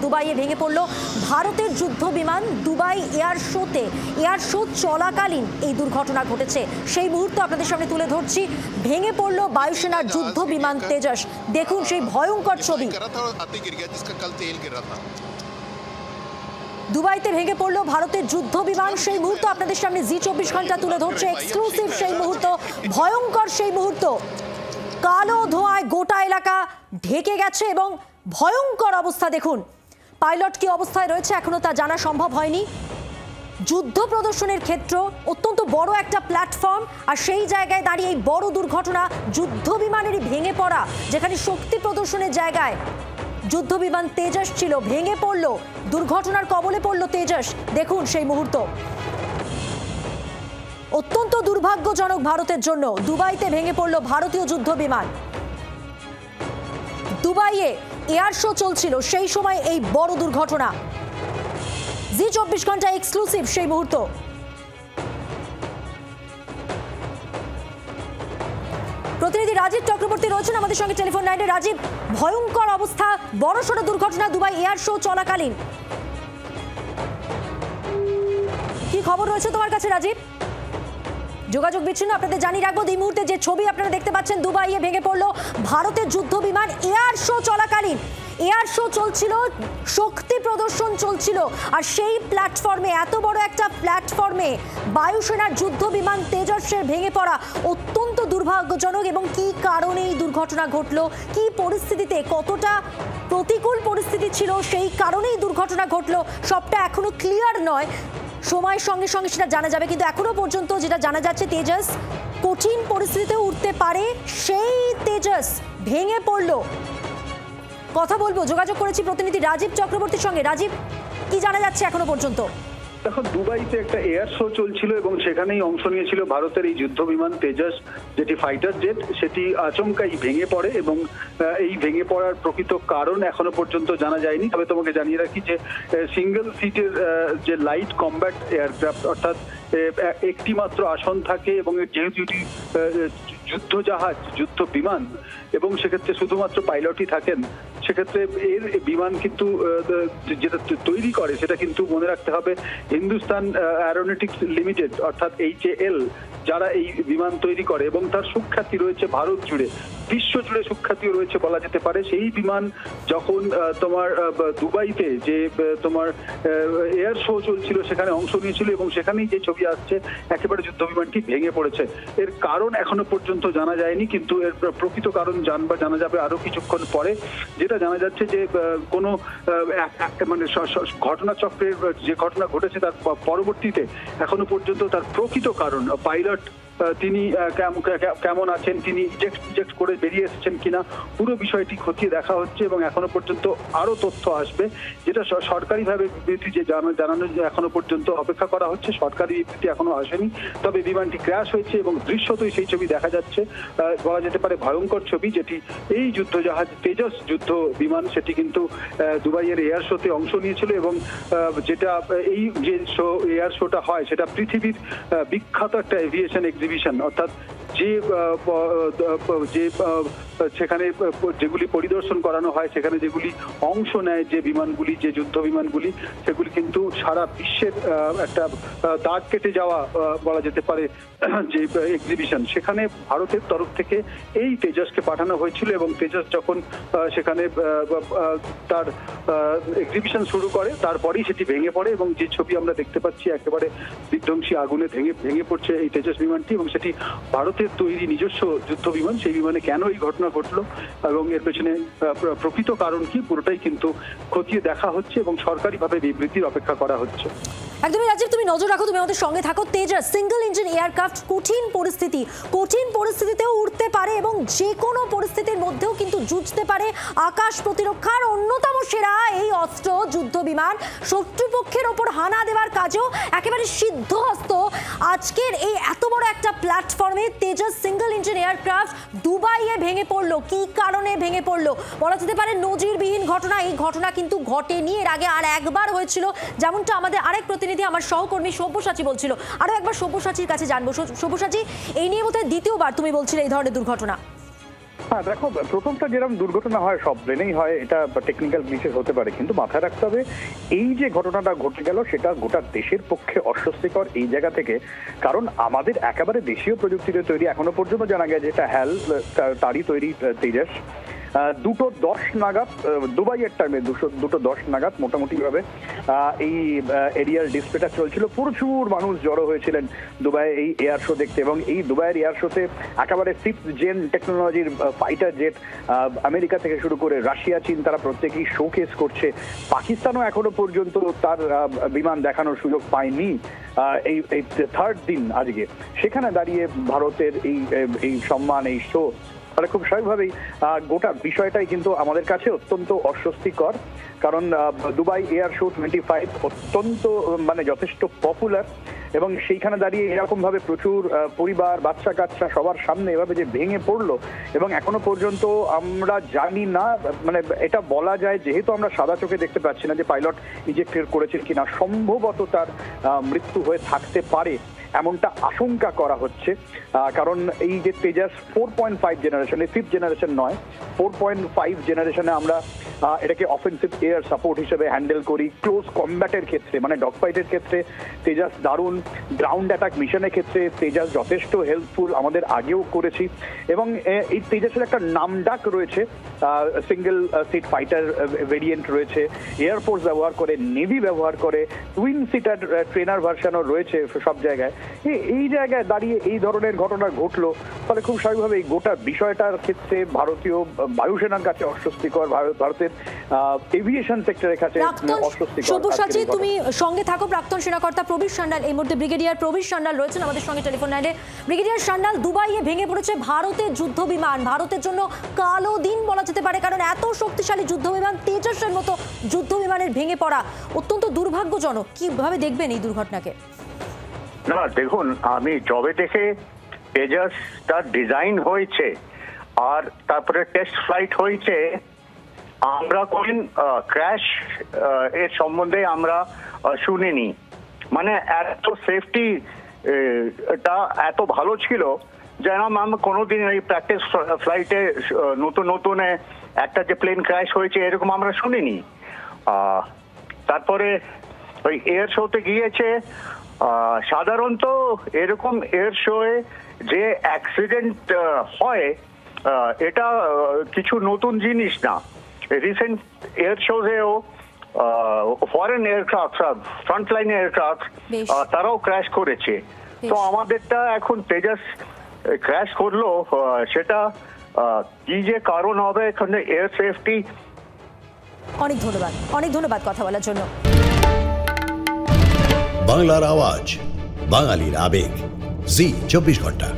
দুবাইয়ে ভেঙে পড়ল ভারতের যুদ্ধ বিমান। দুবাই এয়ার শো চলাকালীন এই দুর্ঘটনা ঘটেছে। সেই মুহূর্ত আপনাদের সামনে তুলে ধরছি। ভেঙে পড়ল বায়ুসেনার যুদ্ধ বিমান তেজস। দেখুন সেই ভয়ঙ্কর ছবি। দুবাইতে ভেঙে পড়ল ভারতের যুদ্ধ বিমান। সেই মুহূর্ত আপনাদের সামনে জি24 ঘন্টা তুলে ধরছে। এক্সক্লুসিভ সেই মুহূর্ত, ভয়ঙ্কর সেই মুহূর্ত। কালো ধোঁয়ায় গোটা এলাকা ঢেকে গেছে এবং ভয়ঙ্কর অবস্থা। দেখুন পাইলট কি অবস্থায় রয়েছে এখনো তা জানা সম্ভব হয়নি। যুদ্ধ প্রদর্শনের ক্ষেত্র, অত্যন্ত বড় একটা প্ল্যাটফর্ম, আর সেই জায়গায় দাঁড়িয়ে এই বড় দুর্ঘটনা। যুদ্ধ বিমানেরই ভেঙে পড়া, যেখানে শক্তি প্রদর্শনের জায়গায় যুদ্ধ বিমান তেজস ছিল, ভেঙে পড়ল, দুর্ঘটনার কবলে পড়ল তেজস। দেখুন সেই মুহূর্ত, অত্যন্ত দুর্ভাগ্যজনক ভারতের জন্য। দুবাইতে ভেঙে পড়ল ভারতীয় যুদ্ধ বিমান। দুবাইয়ে এয়ার শো চলছিল, সেই সময় এই বড় দুর্ঘটনা। জি24 ঘন্টা এক্সক্লুসিভ সেই মুহূর্ত। প্রতিনিধি রাজীব চক্রবর্তী রয়েছেন আমাদের সঙ্গে টেলিফোন লাইনে। রাজীব, ভয়ঙ্কর অবস্থা, বড়সড় দুর্ঘটনা দুবাই এয়ার শো চলাকালীন, কি খবর রয়েছে তোমার কাছে রাজীব? যোগাযোগ বিচ্ছিন্ন। আপনাদের জানিয়ে রাখবো এই মুহূর্তে যে ছবি আপনারা দেখতে পাচ্ছেন, দুবাইয়ে ভেঙে পড়ল ভারতের যুদ্ধ বিমান এয়ার শো চলাকালীন। এয়ার শো চলছিল, শক্তি প্রদর্শন চলছিল, আর সেই প্ল্যাটফর্মে, এত বড় একটা প্ল্যাটফর্মে বায়ুসেনার যুদ্ধ বিমান তেজসের ভেঙে পড়া অত্যন্ত দুর্ভাগ্যজনক। এবং কি কারণে এই দুর্ঘটনা ঘটলো, কি পরিস্থিতিতে, কতটা প্রতিকূল পরিস্থিতি ছিল, সেই কারণেই দুর্ঘটনা ঘটলো, সবটা এখনো ক্লিয়ার নয়। সময়ের সঙ্গে সঙ্গে সেটা জানা যাবে, কিন্তু এখনো পর্যন্ত যেটা জানা যাচ্ছে তেজস কঠিন পরিস্থিতিতে উঠতে পারে। সেই তেজস ভেঙে পড়লো। কথা বলবো, যোগাযোগ করেছি প্রতিনিধি রাজীব চক্রবর্তীর সঙ্গে। রাজীব, কি জানা যাচ্ছে এখনো পর্যন্ত? দেখো, দুবাইতে একটা এয়ার শো চলছিল এবং সেখানেই অংশ নিয়েছিল ভারতের এই যুদ্ধ বিমান তেজস, যেটি ফাইটার জেট, সেটি আচমকাই ভেঙে পড়ে এবং এই ভেঙে পড়ার প্রকৃত কারণ এখনো পর্যন্ত জানা যায়নি। তবে তোমাকে জানিয়ে রাখি যে সিঙ্গেল সিটের যে লাইট কমব্যাট এয়ারক্রাফট, অর্থাৎ একটি মাত্র আসন থাকে এবং যেহেতু এটি যুদ্ধ জাহাজ, যুদ্ধ বিমান, এবং সেক্ষেত্রে শুধুমাত্র পাইলটই থাকেন, সেক্ষেত্রে এর বিমান কিন্তু যেটা তৈরি করে সেটা কিন্তু মনে রাখতে হবে হিন্দুস্তান অ্যারোনটিক্স লিমিটেড, অর্থাৎ HAL, যারা এই বিমান তৈরি করে, এবং তার সুখ্যাতি রয়েছে ভারত জুড়ে, বিশ্ব জুড়ে সুখ্যাতিও রয়েছে বলা যেতে পারে। সেই বিমান যখন তোমার দুবাইতে যে তোমার এয়ার শো চলছিল সেখানে অংশ নিয়েছিল এবং সেখানেই যে ছবি আসছে, একেবারে যুদ্ধ বিমানটি ভেঙে পড়েছে। এর কারণ এখনো পর্যন্ত জানা যায়নি, কিন্তু এর প্রকৃত কারণ জানা যাবে আরো কিছুক্ষণ পরে। যেটা জানা যাচ্ছে যে কোনো মানে ঘটনাচক্রের যে ঘটনা ঘটেছে তার পরবর্তীতে এখনো পর্যন্ত তার প্রকৃত কারণ, পাইলট তিনি কেমন আছেন, তিনি ইজেক্ট করে বেরিয়ে এসেছেন কিনা, পুরো বিষয়টি খতিয়ে দেখা হচ্ছে এবং এখনো পর্যন্ত আরো তথ্য আসবে। যেটা সরকারিভাবে বিবৃতি যে জানানো এখনো পর্যন্ত অপেক্ষা করা হচ্ছে, সরকারি বিবৃতি এখনো আসেনি। তবে বিমানটি ক্র্যাশ হয়েছে এবং দৃশ্যতই সেই ছবি দেখা যাচ্ছে, বলা যেতে পারে ভয়ঙ্কর ছবি, যেটি এই যুদ্ধ জাহাজ তেজস যুদ্ধ বিমান, সেটি কিন্তু দুবাইয়ের এয়ার শোতে অংশ নিয়েছিল এবং যেটা এই যে এয়ার শোটা হয় সেটা পৃথিবীর বিখ্যাত একটা এভিয়েশন এক্সিবিশন, অর্থাৎ যে সেখানে যেগুলি পরিদর্শন করানো হয়, সেখানে যেগুলি অংশ নেয় যে বিমানগুলি, যে যুদ্ধ বিমানগুলি, সেগুলি কিন্তু সারা বিশ্বের একটা দাগ কেটে যাওয়া বলা যেতে পারে যে এক্সিবিশন। সেখানে ভারতের তরফ থেকে এই তেজসকে পাঠানো হয়েছিল এবং তেজস যখন সেখানে তার এক্সিবিশন শুরু করে তারপরেই সেটি ভেঙে পড়ে এবং যে ছবি আমরা দেখতে পাচ্ছি, একেবারে বিধ্বংসী আগুনে ভেঙে পড়ছে এই তেজস বিমানটি। এবং সেটি ভারতের তৈরি নিজস্ব যুদ্ধ বিমান। সেই বিমানে কেন এই ঘটনা ঘটলো এবং এর পেছনে প্রকৃত কারণ কি, পুরোটাই কিন্তু খতিয়ে দেখা হচ্ছে এবং সরকারিভাবে বিবৃতির অপেক্ষা করা হচ্ছে। একদমই রাজীব, তুমি নজর রাখো, তুমি আমাদের সঙ্গে থাকো। তেজস সিঙ্গেল ইঞ্জিন এয়ারক্রাফট, কঠিন পরিস্থিতিতেও উঠতে পারে এবং যে কোনো পরিস্থিতির মধ্যেও কিন্তু যুঝতে পারে। আকাশ প্রতিরক্ষার অন্যতম সেরা এই অস্ত্র যুদ্ধ বিমান, শত্রুপক্ষের ওপর হানা দেওয়ার কাজেও একেবারে সিদ্ধহস্ত। আজকের এই এত বড় একটা প্ল্যাটফর্মে তেজস সিঙ্গেল ইঞ্জিন এয়ারক্রাফট দুবাইয়ে ভেঙে পড়লো। কি কারণে ভেঙে পড়লো বলা যেতে পারে নজিরবিহীন ঘটনা। এই ঘটনা কিন্তু ঘটেনি, এর আগে আর একবার হয়েছিল, যেমনটা আমাদের আরেক প্রতিনিধি, আমার সহকর্মী সব্যসাচী বলছিল। আরো একবার সব্যসাচীর কাছে জানবো। সব্যসাচী, এই নিয়ে বোধহয় দ্বিতীয়বার তুমি বলছিলে এই ধরনের দুর্ঘটনা। হ্যাঁ দেখো, প্রথমটা যেরকম দুর্ঘটনা হয় সব প্লেনেই হয়, এটা টেকনিক্যাল গ্লিচেস হতে পারে, কিন্তু মাথায় রাখতে হবে এই যে ঘটনাটা ঘটে গেল সেটা গোটা দেশের পক্ষে অস্বস্তিকর এই জায়গা থেকে। কারণ আমাদের একেবারে দেশীয় প্রযুক্তিতে তৈরি, এখনো পর্যন্ত জানা গেছে যেটা তারই তৈরি তেজাস, 2:10 নাগাদ দুবাইয়ের টাইমে 2:10 নাগাদ মোটামুটি ভাবে এই এরিয়াল ডিসপ্লেটা চলছিল। প্রচুর মানুষ জড়ো হয়েছিলেন দুবাই এই এয়ার শো দেখতে, এবং এই দুবাইয়ের এয়ার শোতে একেবারে 5th জেন টেকনোলজির ফাইটার জেট আমেরিকা থেকে শুরু করে রাশিয়া, চীন, তারা প্রত্যেকেই শোকেস করছে। পাকিস্তানও এখনো পর্যন্ত তার বিমান দেখানোর সুযোগ পায়নি এই 3rd দিন আজকে। সেখানে দাঁড়িয়ে ভারতের এই সম্মান, এই শো, তাহলে খুব স্বাভাবিকভাবেই গোটা বিষয়টাই কিন্তু আমাদের কাছে অত্যন্ত অস্বস্তিকর। কারণ দুবাই এয়ার শো 25 অত্যন্ত যথেষ্ট পপুলার, এবং সেইখানে দাঁড়িয়ে এরকম ভাবে প্রচুর পরিবার, বাচ্চা কাচ্চা সবার সামনে এভাবে যে ভেঙে পড়লো, এবং এখনো পর্যন্ত আমরা জানি না, এটা বলা যায় যেহেতু আমরা সাদা চোখে দেখতে পাচ্ছি না যে পাইলট ইজেক্ট করেছেন কিনা, সম্ভবত তার মৃত্যু হয়ে থাকতে পারে এমনটা আশঙ্কা করা হচ্ছে। কারণ এই যে তেজাস 4.5 জেনারেশনে, 5th জেনারেশন নয়, 4.5 জেনারেশনে আমরা এটাকে অফেন্সিভ এয়ার সাপোর্ট হিসেবে হ্যান্ডেল করি। ক্লোজ কমব্যাটের ক্ষেত্রে ডগ ফাইটের ক্ষেত্রে তেজাস দারুণ, গ্রাউন্ড অ্যাটাক মিশনের ক্ষেত্রে তেজাস যথেষ্ট হেল্পফুল, আমাদের আগেও করেছি। এবং এই তেজাসের একটা নামডাক রয়েছে, সিঙ্গেল সিট ফাইটার ভেরিয়েন্ট রয়েছে, এয়ারফোর্স ব্যবহার করে, নেভি ব্যবহার করে, টুইন সিটার ট্রেনার ভার্সানও রয়েছে সব জায়গায়। এই জায়গায় দাঁড়িয়ে এই ধরনের ঘটনা ঘটলো, ফলে খুব স্বাভাবিকভাবে এই গোটা বিষয়টার ক্ষেত্রে ভারতীয় বায়ুসেনার কাছে অস্বস্তিকর, ভারতের এভিয়েশন সেক্টরের কাছে অস্বস্তিকর। সব্যসাচী, তুমি সঙ্গে থাকো। প্রাক্তন সেনাকর্তা প্রবীর সান্যাল, এই মুহূর্তে ব্রিগেডিয়ার প্রবীর সান্যাল রয়েছেন আমাদের সঙ্গে টেলিফোন লাইনে। ব্রিগেডিয়ার সান্যাল, দুবাইয়ে ভেঙে পড়েছে ভারতের যুদ্ধ বিমান, ভারতের জন্য কালো দিন বলা যেতে পারে, কারণ এত শক্তিশালী যুদ্ধ বিমান তেজসের মতো যুদ্ধ বিমানের ভেঙে পড়া অত্যন্ত দুর্ভাগ্যজনক। কিভাবে দেখবেন এই দুর্ঘটনাকে? না দেখুন, আমি যবে থেকে তেজাসটা ডিজাইন হয়েছে আর তারপরে টেস্ট ফ্লাইট হয়েছে, আমরা কোন ক্র্যাশ এর সম্বন্ধে আমরা শুনিনি। এত সেফটি টা এত ভালো ছিল যেন আমরা কোনোদিন এই প্র্যাকটিস ফ্লাইটে নতুন একটা যে প্লেন ক্র্যাশ হয়েছে এরকম আমরা শুনিনি। তারপরে ওই এয়ার শোতে গিয়েছে, সাধারণত এরকম এয়ার শোয়ে যে অ্যাক্সিডেন্ট হয় এটা কিছু নতুন জিনিস না। রিসেন্ট এয়ার শোতেও ফরেন এয়ারক্রাফট, ফ্রন্টলাইন এয়ারক্রাফট, তারাও ক্র্যাশ করেছে। তো আমাদেরটা এখন তেজাস ক্র্যাশ করলো, সেটা কি যে কারণ হবে এখানে এয়ার সেফটি। অনেক ধন্যবাদ কথা বলার জন্য। বাংলার আওয়াজ, বাঙালির আবেগ, জি 24 ঘন্টা।